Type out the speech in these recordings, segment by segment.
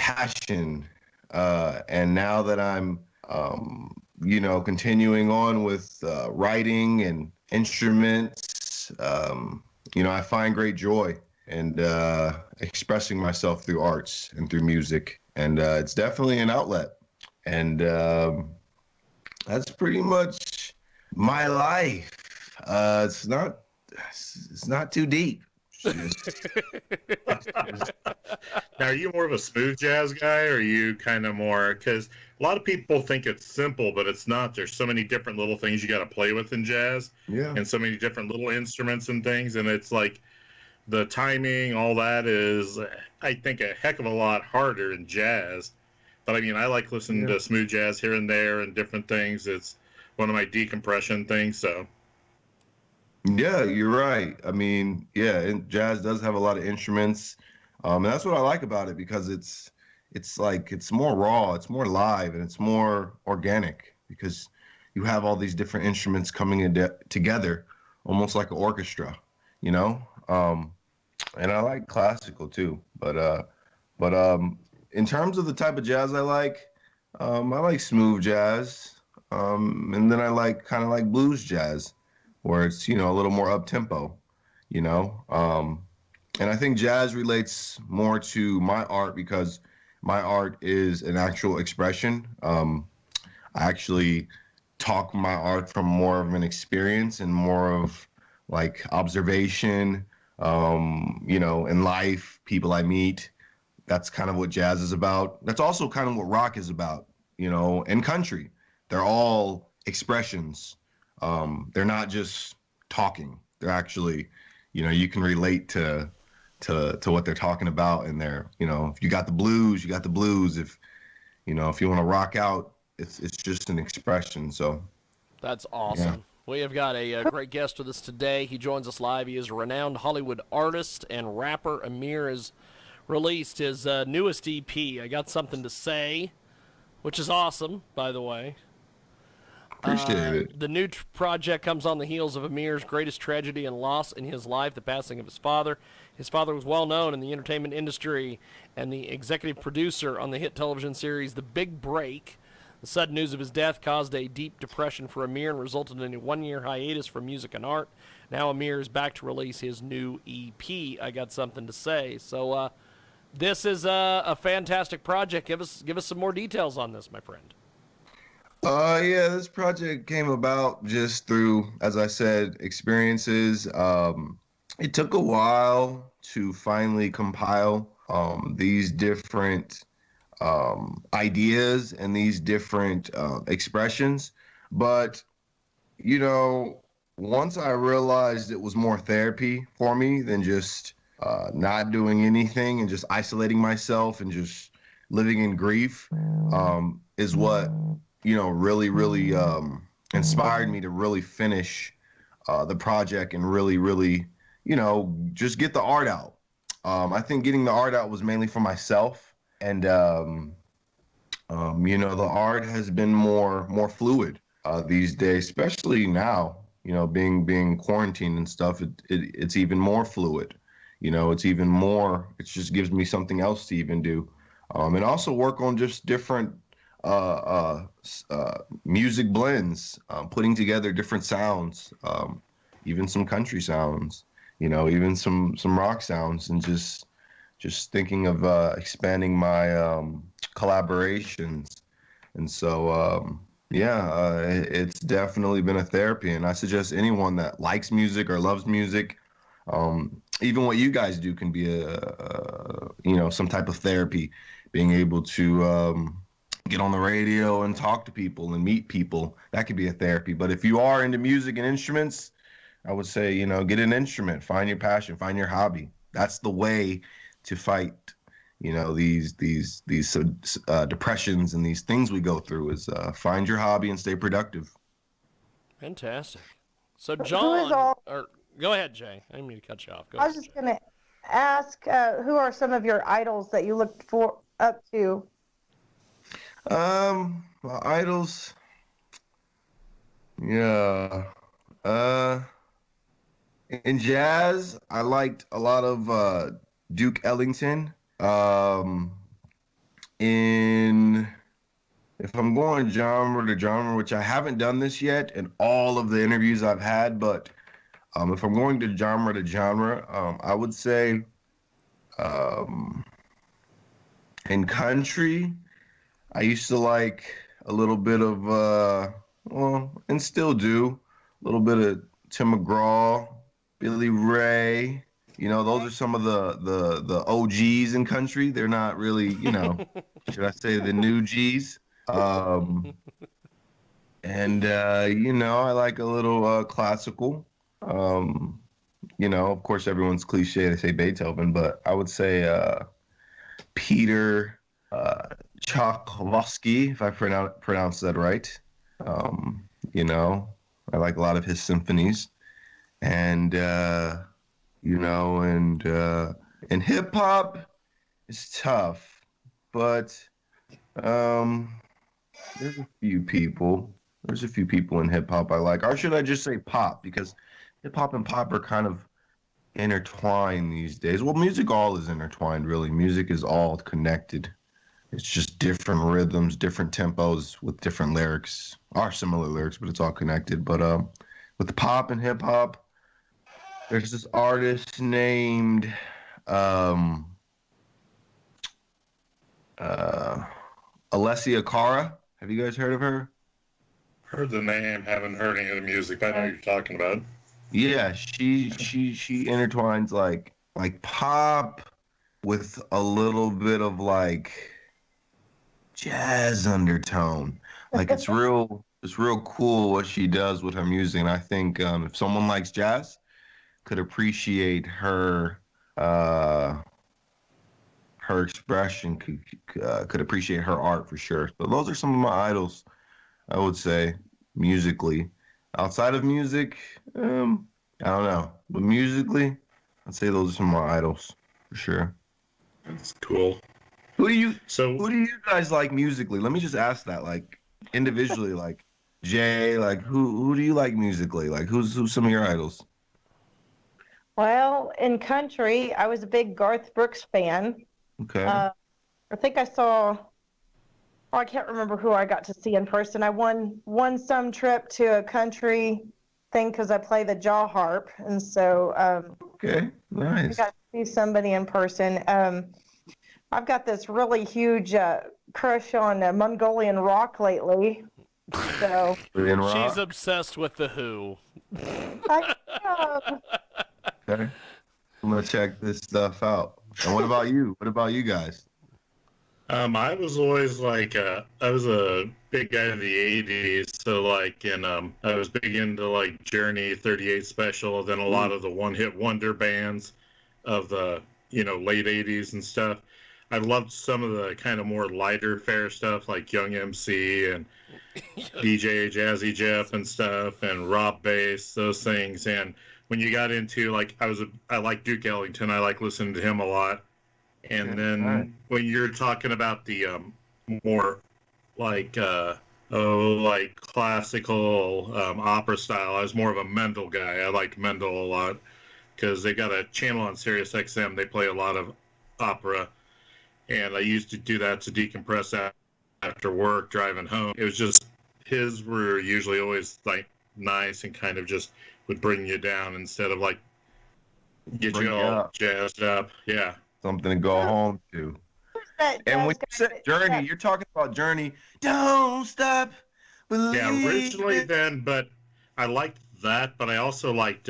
passion. And now that I'm, continuing on with writing and instruments, I find great joy and expressing myself through arts and through music. And it's definitely an outlet. And that's pretty much my life. It's not too deep. Now, are you more of a smooth jazz guy, or are you kind of more? Because a lot of people think it's simple, but it's not. There's so many different little things you got to play with in jazz, Yeah. and so many different little instruments and things, and it's like the timing, all that is, I think, a heck of a lot harder in jazz. But I mean, I like listening to smooth jazz here and there and different things. It's one of my decompression things. So Yeah, you're right. I mean, yeah, and jazz does have a lot of instruments, and that's what I like about it because it's more raw, it's more live, and it's more organic because you have all these different instruments coming in together, almost like an orchestra, you know. And I like classical too, but in terms of the type of jazz I like smooth jazz, and then I like kind of like blues jazz where it's a little more up tempo, you know. And I think jazz relates more to my art because my art is an actual expression. I actually talk my art from more of an experience and more of like observation, in life, people I meet. That's kind of what jazz is about. That's also kind of what rock is about, and country. They're all expressions. They're not just talking. They're actually, you can relate to what they're talking about, and if you got the blues, you got the blues. If you want to rock out, it's just an expression. So That's yeah. awesome. We have got a great guest with us today. He joins us live. He is a renowned Hollywood artist and rapper. Amir has released his newest EP, I Got Something to Say, which is awesome, by the way. Appreciate it. The new project comes on the heels of Amir's greatest tragedy and loss in his life, the passing of his father. His father was well known in the entertainment industry and the executive producer on the hit television series The Big Break. The sudden news of his death caused a deep depression for Amir and resulted in a one-year hiatus from music and art. Now Amir is back to release his new EP, I Got Something to Say. So this is a fantastic project. Give us some more details on this, my friend. Yeah, this project came about just through, as I said, experiences. It took a while to finally compile these different ideas and these different expressions. But, you know, once I realized it was more therapy for me than just not doing anything and just isolating myself and just living in grief, is what, really, really inspired me to really finish the project and really, really, just get the art out. I think getting the art out was mainly for myself, and the art has been more fluid these days, especially now. Being quarantined and stuff, it's even more fluid. It's even more. It just gives me something else to even do, and also work on just different music blends, putting together different sounds, even some country sounds, even some rock sounds, and just thinking of expanding my collaborations. And so, it's definitely been a therapy. And I suggest anyone that likes music or loves music, even what you guys do can be some type of therapy, being able to get on the radio and talk to people and meet people. That could be a therapy. But if you are into music and instruments, I would say, get an instrument, find your passion, find your hobby. That's the way to fight, these depressions and these things we go through is find your hobby and stay productive. Fantastic. So Who is John, all? or go ahead, Jay. I didn't mean to cut you off. Go I ahead, was Jay. just gonna ask, who are some of your idols that you looked for up to? My idols, yeah. Uh, in jazz, I liked a lot of Duke Ellington. Um, in if I'm going genre to genre, which I haven't done this yet in all of the interviews I've had, but if I'm going to genre, I would say um, in country, I used to like a little bit of well, and still do a little bit of Tim McGraw, Billy Ray. You know, those are some of the OGs in country. They're not really, should I say the new G's? Um, and I like a little classical. Um, of course, everyone's cliche to say Beethoven, but I would say Peter uh, Tchaikovsky, if I pronounce that right. Um, you know, I like a lot of his symphonies, and and hip hop is tough, but um, there's a few people. There's a few people in hip hop I like, or should I just say pop? Because hip hop and pop are kind of intertwined these days. Well, music all is intertwined, really. Music is all connected. It's just different rhythms, different tempos with different lyrics, or similar lyrics, but it's all connected. But with the pop and hip hop, there's this artist named um, uh, Alessia Cara. Have you guys heard of her? Heard the name, haven't heard any of the music, but I know what you're talking about. Yeah, she intertwines like pop with a little bit of like jazz undertone. Like it's real cool what she does with her music. And I think if someone likes jazz, could appreciate uh, her expression, could appreciate her art for sure. So those are some of my idols, I would say, musically. Outside of music, I don't know, but musically, I'd say those are some of my idols for sure. That's cool. Who do you So, who do you guys like musically? Let me just ask that, like individually, like Jay, like who do you like musically? Like who's some of your idols? Well, in country, I was a big Garth Brooks fan. Okay. I think I saw, I can't remember who I got to see in person. I won some trip to a country thing because I play the jaw harp, and so Okay. I Nice. got to see somebody in person. I've got this really huge crush on Mongolian rock lately. So Korean She's rock. obsessed with the Who. I am. Okay. I'm gonna check this stuff out. And what about you? What about you guys? I was always like, I was a big guy in the '80s, so like, and I was big into like Journey, 38 Special, then a lot of the one-hit wonder bands of the late '80s and stuff. I loved some of the kind of more lighter fare stuff like Young MC and DJ Jazzy Jeff and stuff, and Rob Bass, those things. And when you got into like, I like Duke Ellington. I like listening to him a lot. And Okay. then All right. when you're talking about the more like like classical opera style, I was more of a Mendel guy. I liked Mendel a lot because they got a channel on Sirius XM. They play a lot of opera, and I used to do that to decompress after work driving home. It was just his were usually always like nice and kind of just would bring you down instead of like get Bring you you all up. jazzed up. Yeah. Something to go home to. That And when jazz you guy said Journey, that you're talking about Journey. Don't stop Yeah, originally believing. then, but I liked that, but I also liked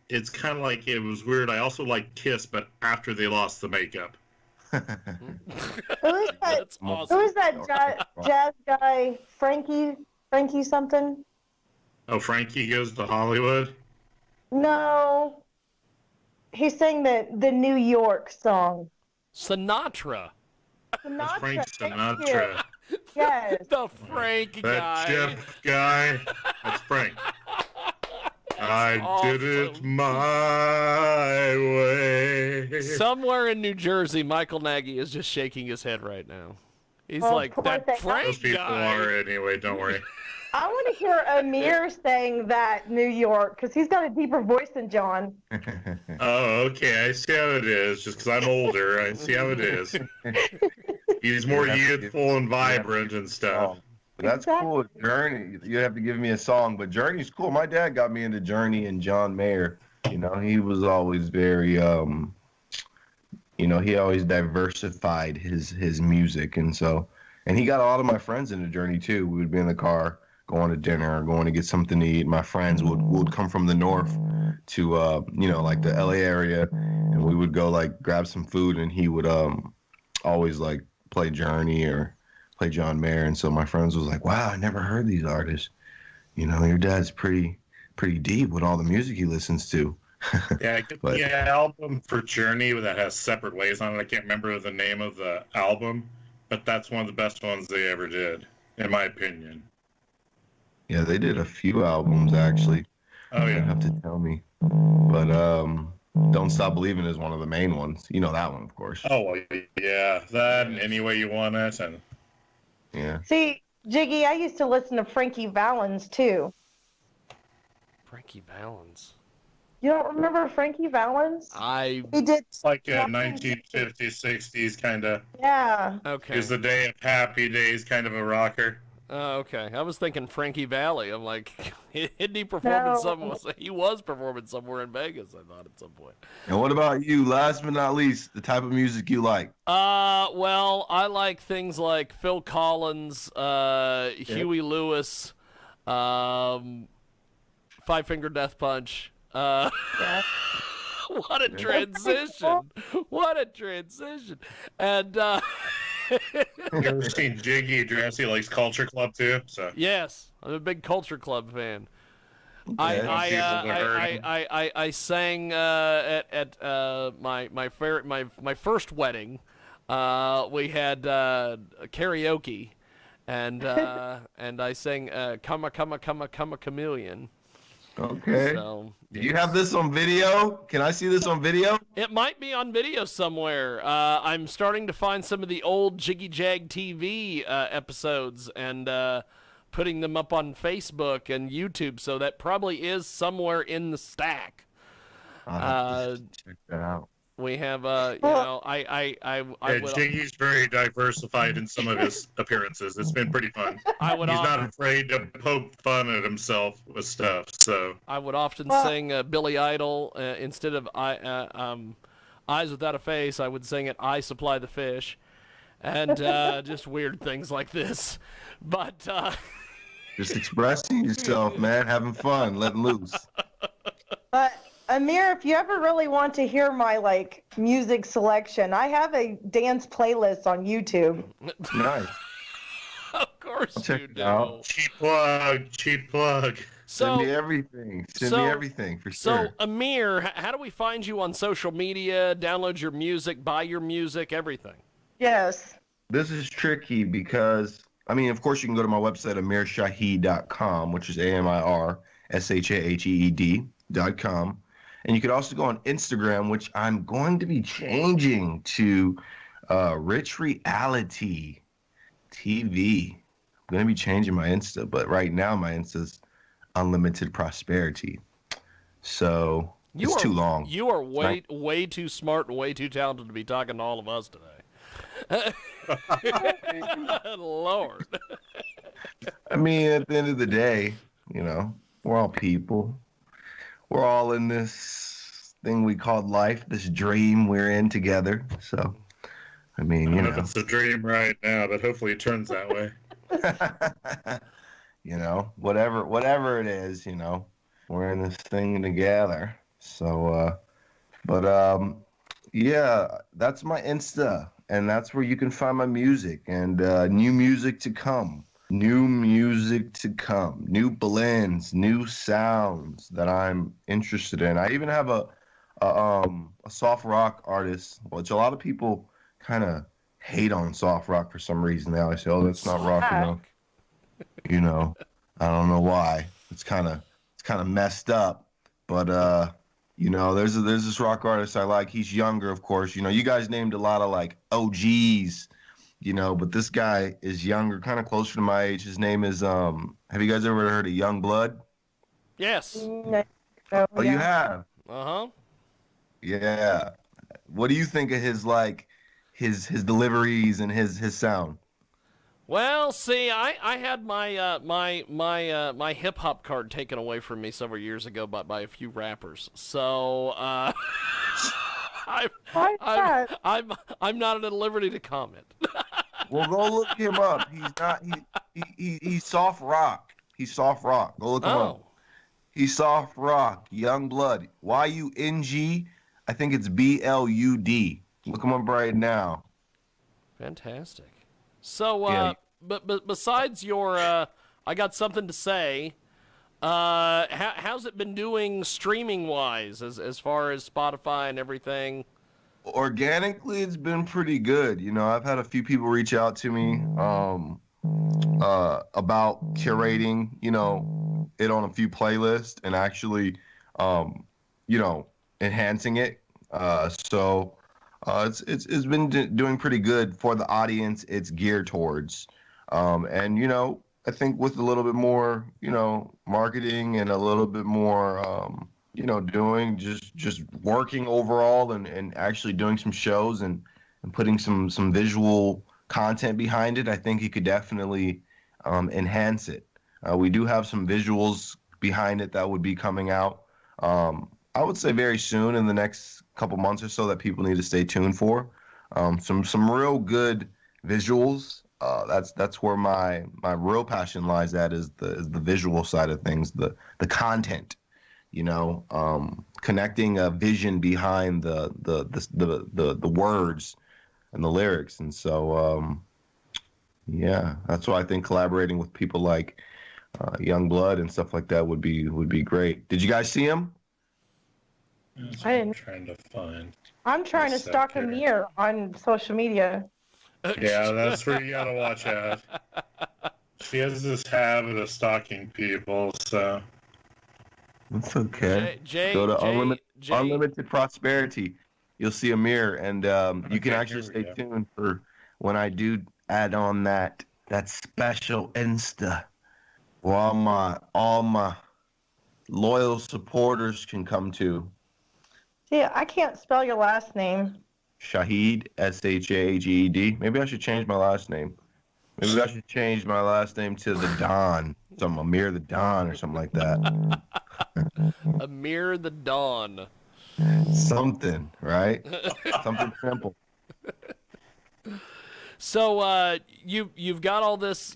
it's kind of like it was weird. I also liked Kiss, but after they lost the makeup. who is that? That's Who awesome. is that jazz guy? Frankie something? Oh, Frankie Goes to Hollywood. No, he sang the New York song. Sinatra. That's Frank Sinatra. Thank you. Sinatra. Yes. The Frank That guy. Jeff guy. That's Frank. I did it awesome. my way. Somewhere in New Jersey, Michael Nagy is just shaking his head right now. He's Oh, like, poor that thing. Those Frank people guy. are anyway. Don't worry. I want to hear Amir saying that New York because he's got a deeper voice than John. Oh, okay. I see how it is. Just because I'm older, I see how it is. He's more You have to youthful and you have to vibrant give me and a stuff. song. But that's cool. Journey, you have to give me a song, but Journey's cool. My dad got me into Journey and John Mayer. He was always very he always diversified his music, and he got a lot of my friends into Journey too. We would be in the car going to dinner, going to get something to eat. My friends would come from the north to like the LA area, and we would go like grab some food, and he would always like play Journey or play John Mayer, and so my friends was like, "Wow, I never heard these artists. Your dad's pretty deep with all the music he listens to." Yeah, get But the album for Journey that has Separate Ways on it. I can't remember the name of the album, but that's one of the best ones they ever did, in my opinion. yeah, they did a few albums actually. Oh You yeah. have to tell me. But Don't Stop Believing is one of the main ones. You know that one, of course. Oh well, yeah, that and Yes. Any Way You Want It, and Yeah. See, Jiggy, I used to listen to Frankie Valens too. Frankie Valens. You don't remember Frankie Valens? I He did. it's like a Nothing. 1950s, 60s kind of. Yeah. okay. Is the Day of Happy Days kind of a rocker? Okay. I was thinking Frankie Valli. I'm like, isn't he performing somewhere? He was performing somewhere in Vegas, I thought, at some point. And what about you? Last but not least, the type of music you like. Well, I like things like Phil Collins, Huey Lewis, Five Finger Death Punch. Yeah. What a transition! What a transition! And You ever seen Jiggy dress? He likes Culture Club too. So yes, I'm a big Culture Club fan. Okay. I sang at my first wedding. We had karaoke, and I sang "Come a Chameleon." Okay. So, Do you have this on video? Can I see this on video? it might be on video somewhere. I'm starting to find some of the old Jiggy Jag TV episodes and putting them up on Facebook and YouTube, so that probably is somewhere in the stack. I'll have to check that out. We have, I yeah, would, Jiggy's very diversified in some of his appearances. It's been pretty fun. I would, He's not afraid to poke fun at himself with stuff. So I would often sing Billy Idol instead of Eyes Without a Face. I would sing it I Supply the Fish, and just weird things like this. But Just expressing yourself, man, having fun, letting loose. But Amir, if you ever really want to hear my music selection, I have a dance playlist on YouTube. Nice. of course Check you it do. out. cheap plug, cheap plug. Send me So, everything. Send me everything for so sure. Amir, how do we find you on social media? Download your music, buy your music, everything. Yes. This is tricky because, of course, you can go to my website, amirshaheed.com, which is AMIRSHAHEED.com. And you could also go on Instagram, which I'm going to be changing to Rich Reality TV. I'm going to be changing my Insta, but right now my Insta's Unlimited Prosperity. So it's too long. You are way too smart and way too talented to be talking to all of us today. Lord. At the end of the day, we're all people. We're all in this thing we call life, this dream we're in together. So, I don't know if it's a dream right now, but hopefully it turns that way. whatever it is, we're in this thing together. So, yeah, that's my Insta, and that's where you can find my music and new music to come. New music to come, new blends, new sounds that I'm interested in. I even have a soft rock artist, which a lot of people kind of hate on soft rock for some reason. They always say, "Oh, that's not rock enough." I don't know why. It's kind of messed up. But there's this rock artist I like. He's younger, of course. You guys named a lot of OGs. But this guy is younger, kind of closer to my age. His name is, have you guys ever heard of Young Blood? Yes. No, Oh, yeah. you have? Uh-huh. Yeah. What do you think of his his deliveries and his sound. Well, see, I had my hip hop card taken away from me several years ago by a few rappers. So I'm Why is I'm that? I'm not at liberty to comment. Well, go look him up. He's not he's soft rock. He's soft rock. Go look him up. Oh, He's soft rock. Young Blood. YUNG. I think it's BLUD. Look him up right now. fantastic. So, Yeah. but besides your, I got something to say. How's it been doing streaming wise, as far as Spotify and everything? Organically, it's been pretty good. You know, I've had a few people reach out to me about curating, you know, it on a few playlists and actually, you know, enhancing it. It's been doing pretty good for the audience it's geared towards. And you know, I think with a little bit more, you know, marketing and a little bit more, you know, doing just working overall and actually doing some shows and putting some visual content behind it, I think you could definitely enhance it. We do have some visuals behind it that would be coming out. I would say very soon in the next couple months or so that people need to stay tuned for. Some real good visuals. That's where my real passion lies at is the visual side of things, the content. You know, connecting a vision behind the words and the lyrics, and so yeah, that's why I think collaborating with people like Young Blood and stuff like that would be great. Did you guys see him? That's I what I'm didn't. trying to find. I'm trying to Yes, stalk okay. Amir on social media. Yeah, that's where you gotta watch out. She has this habit of stalking people, so It's okay. J Go to J J. Unlimited Prosperity. You'll see Amir, and you can Okay, actually here we stay go. tuned for when I do add on that special Insta, where all my loyal supporters can come to. See, I can't spell your last name. Shahid, Shaged. Maybe I should change my last name. Maybe I should change my last name to the Don, some Amir the Don or something like that. Amir the Dawn. Something, right? Something simple. So you've got all this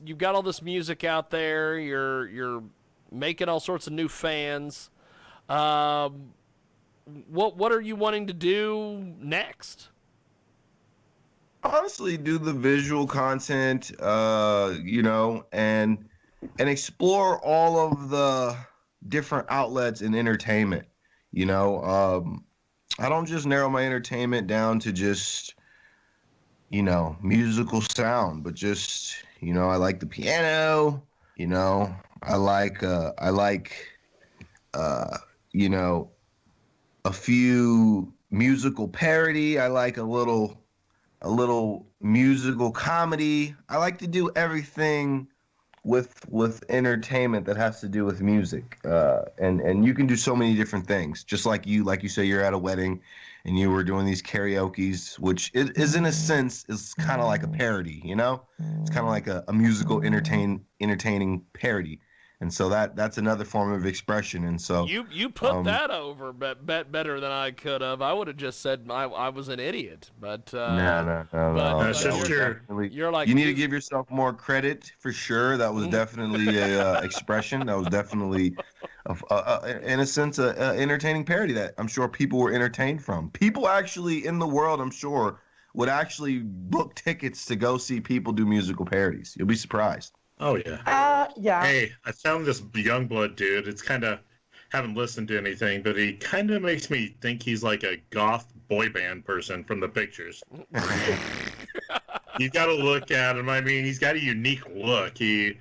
music out there. You're making all sorts of new fans. What are you wanting to do next? Honestly, do the visual content, you know, and explore all of the different outlets in entertainment. You know, I don't just narrow my entertainment down to just, you know, musical sound, but just, you know, I like the piano. You know, I like you know, a few musical parody. I like a little musical comedy. I like to do everything with entertainment that has to do with music. And you can do so many different things. Just like you say, you're at a wedding, and you were doing these karaoke's, which is in a sense is kind of like a parody. You know, it's kind of like a musical entertaining parody. And so that's another form of expression. And so You put that over better than I could have. I would have just said I was an idiot. But no. That's That just was your. definitely- you're like you need to music- give yourself more credit for sure. That was definitely a expression. That was definitely, in a sense, a entertaining parody that I'm sure people were entertained from. People actually in the world, I'm sure, would actually book tickets to go see people do musical parodies. You'll be surprised. Oh yeah. Yeah. Hey, I found this Youngblood dude. It's kind of haven't listened to anything, but he kind of makes me think he's like a goth boy band person from the pictures. You got to look at him. I mean, he's got a unique look. He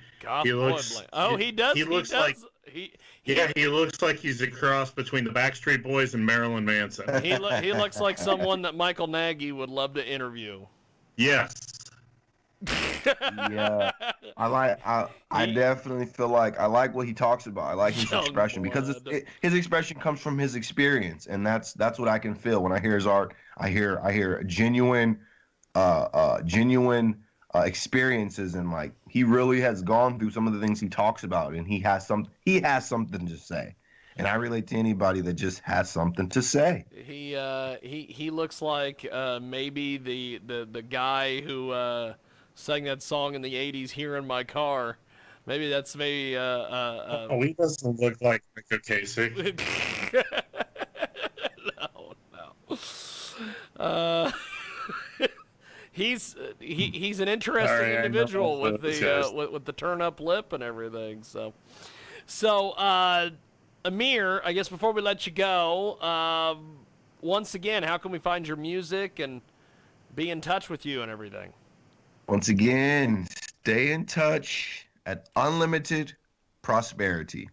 looks. Oh, he does. He looks like. He looks like he's a cross between the Backstreet Boys and Marilyn Manson. He looks like someone that Michael Nagy would love to interview. Yes. Yeah, I definitely feel like I like what he talks about. I like his Young expression because blood. his expression comes from his experience, and that's what I can feel when I hear his art. I hear a genuine genuine experiences, and like he really has gone through some of the things he talks about, and he has something to say, and I relate to anybody that just has something to say. He looks like maybe the guy who sang that song in the '80s "Here in My Car." Maybe that's maybe Oh, he doesn't look like Michael Casey. no, no. Uh, he's an interesting Sorry, I know individual with those the guys. with the turn up lip and everything. So Amir, I guess before we let you go, once again, how can we find your music and be in touch with you and everything? Once again, stay in touch at Unlimited Prosperity.